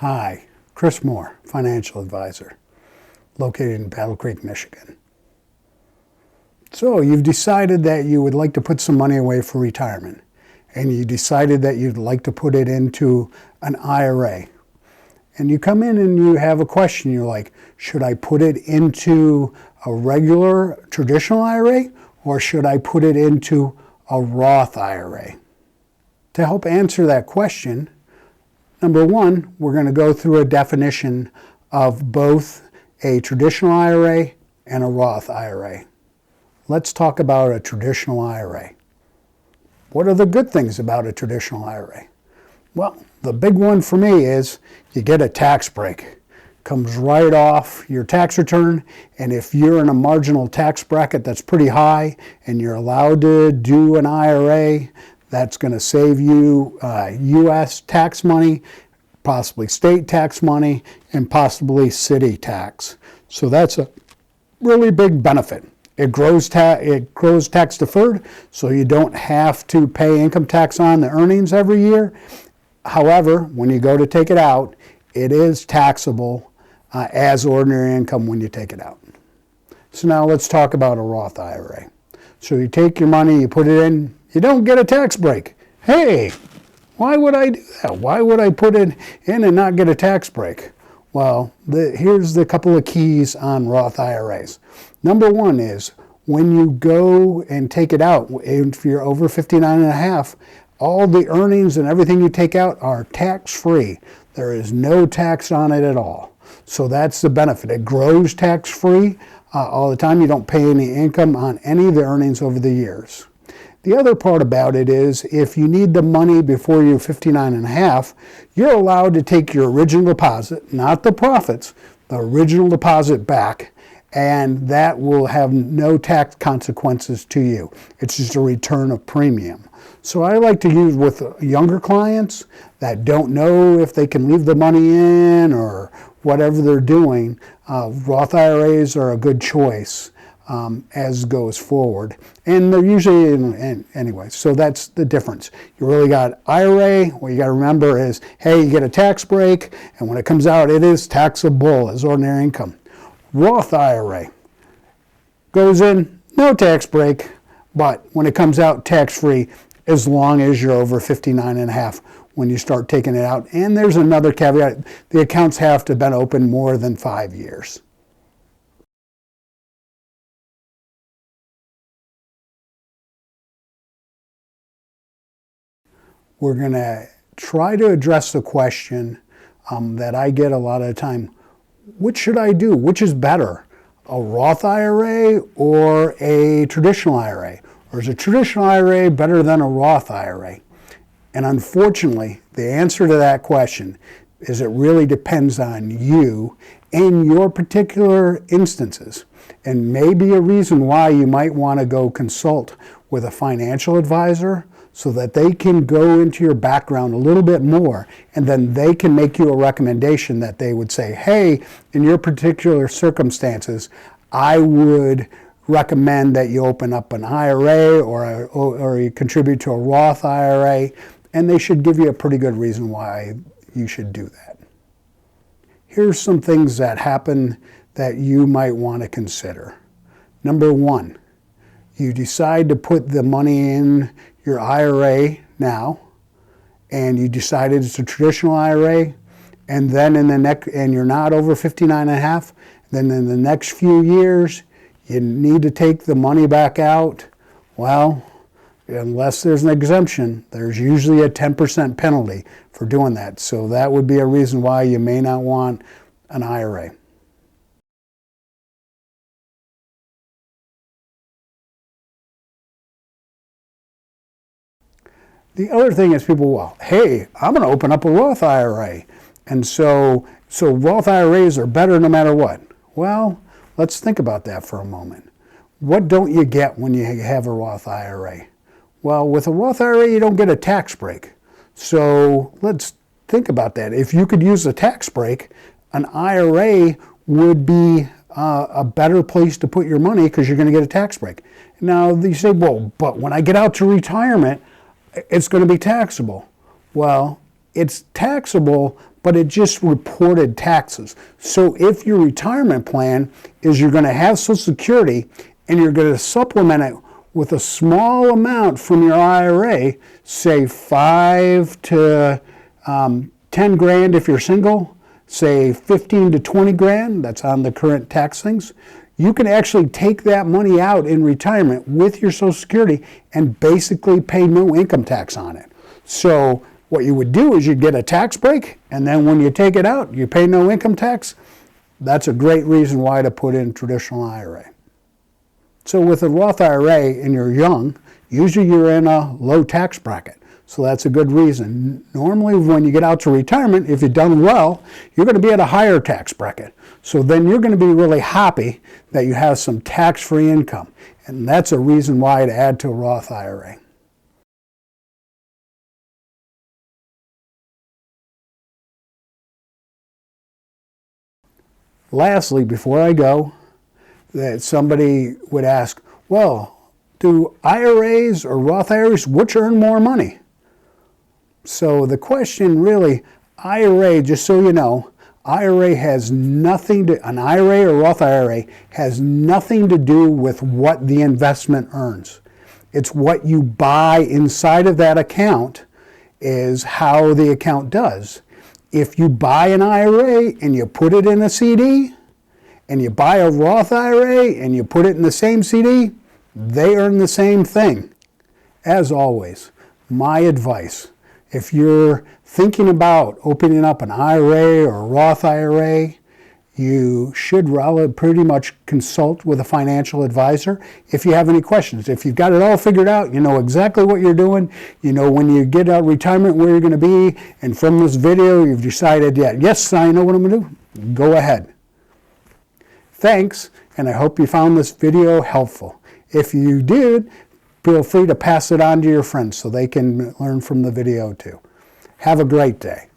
Hi, Chris Moore, financial advisor, located in Battle Creek, Michigan. So you've decided that you would like to put some money away for retirement, and you decided that you'd like to put it into an IRA. And you come in and you have a question. You're like, should I put it into a regular traditional IRA, or should I put it into a Roth IRA? To help answer that question, number one, we're going to go through a definition of both a traditional IRA and a Roth IRA. Let's talk about a traditional IRA. What are the good things about a traditional IRA? Well, the big one for me is you get a tax break. Comes right off your tax return, and if you're in a marginal tax bracket that's pretty high and you're allowed to do an IRA, that's going to save you U.S. tax money, possibly state tax money, and possibly city tax. So that's a really big benefit. It grows tax deferred, so you don't have to pay income tax on the earnings every year. However, when you go to take it out, it is taxable as ordinary income when you take it out. So now let's talk about a Roth IRA. So you take your money, you put it in, you don't get a tax break. Hey, why would I do that? Why would I put it in and not get a tax break? Well, here's the couple of keys on Roth IRAs. Number one is when you go and take it out, if you're over 59 and a half, all the earnings and everything you take out are tax-free. There is no tax on it at all. So that's the benefit. It grows tax-free all the time. You don't pay any income on any of the earnings over the years. The other part about it is if you need the money before you're 59 and a half, you're allowed to take your original deposit, not the profits, the original deposit back, and that will have no tax consequences to you. It's just a return of premium. So I like to use with younger clients that don't know if they can leave the money in or whatever they're doing. Roth IRAs are a good choice as goes forward. And they're usually, anyway, so that's the difference. You really got IRA, what you got to remember is, hey, you get a tax break, and when it comes out, it is taxable as ordinary income. Roth IRA goes in, no tax break, but when it comes out, tax-free as long as you're over 59 and a half when you start taking it out. And there's another caveat, the accounts have to have been open more than 5 years. We're going to try to address the question that I get a lot of the time. Which should I do? Which is better, a Roth IRA or a traditional IRA? Or is a traditional IRA better than a Roth IRA? And unfortunately, the answer to that question is it really depends on you and your particular instances. And maybe a reason why you might want to go consult with a financial advisor so that they can go into your background a little bit more, and then they can make you a recommendation that they would say, hey, in your particular circumstances, I would recommend that you open up an IRA or you contribute to a Roth IRA, and they should give you a pretty good reason why you should do that. Here's some things that happen that you might want to consider. Number one, you decide to put the money in your IRA now, and you decided it's a traditional IRA, and then and you're not over 59 and a half, then in the next few years, you need to take the money back out. Well, unless there's an exemption, there's usually a 10% penalty for doing that. So that would be a reason why you may not want an IRA. The other thing is people, well, hey, I'm going to open up a Roth IRA. And so Roth IRAs are better no matter what. Well, let's think about that for a moment. What don't you get when you have a Roth IRA? Well, with a Roth IRA, you don't get a tax break. So let's think about that. If you could use a tax break, an IRA would be a better place to put your money because you're going to get a tax break. Now, you say, well, but when I get out to retirement, it's going to be taxable. Well, it's taxable, but it just reported taxes. So if your retirement plan is you're going to have Social Security and you're going to supplement it with a small amount from your IRA, say 5 to 10 grand if you're single, say 15 to 20 grand, that's on the current tax things, you can actually take that money out in retirement with your Social Security and basically pay no income tax on it. So what you would do is you'd get a tax break, and then when you take it out, you pay no income tax. That's a great reason why to put in traditional IRA. So with a Roth IRA and you're young, usually you're in a low tax bracket. So that's a good reason. Normally when you get out to retirement, if you've done well, you're going to be at a higher tax bracket. So then you're going to be really happy that you have some tax-free income. And that's a reason why to add to a Roth IRA. Lastly, before I go, that somebody would ask, well, do IRAs or Roth IRAs, which earn more money? So the question really, IRA, just so you know, IRA has nothing to, an IRA or Roth IRA has nothing to do with what the investment earns. It's what you buy inside of that account is how the account does. If you buy an IRA and you put it in a CD, and you buy a Roth IRA and you put it in the same CD, they earn the same thing. As always, my advice, if you're thinking about opening up an IRA or a Roth IRA, you should pretty much consult with a financial advisor if you have any questions. If you've got it all figured out, you know exactly what you're doing, you know when you get out of retirement where you're going to be, and from this video you've decided, yes, I know what I'm going to do, go ahead. Thanks, and I hope you found this video helpful. If you did, feel free to pass it on to your friends so they can learn from the video too. Have a great day.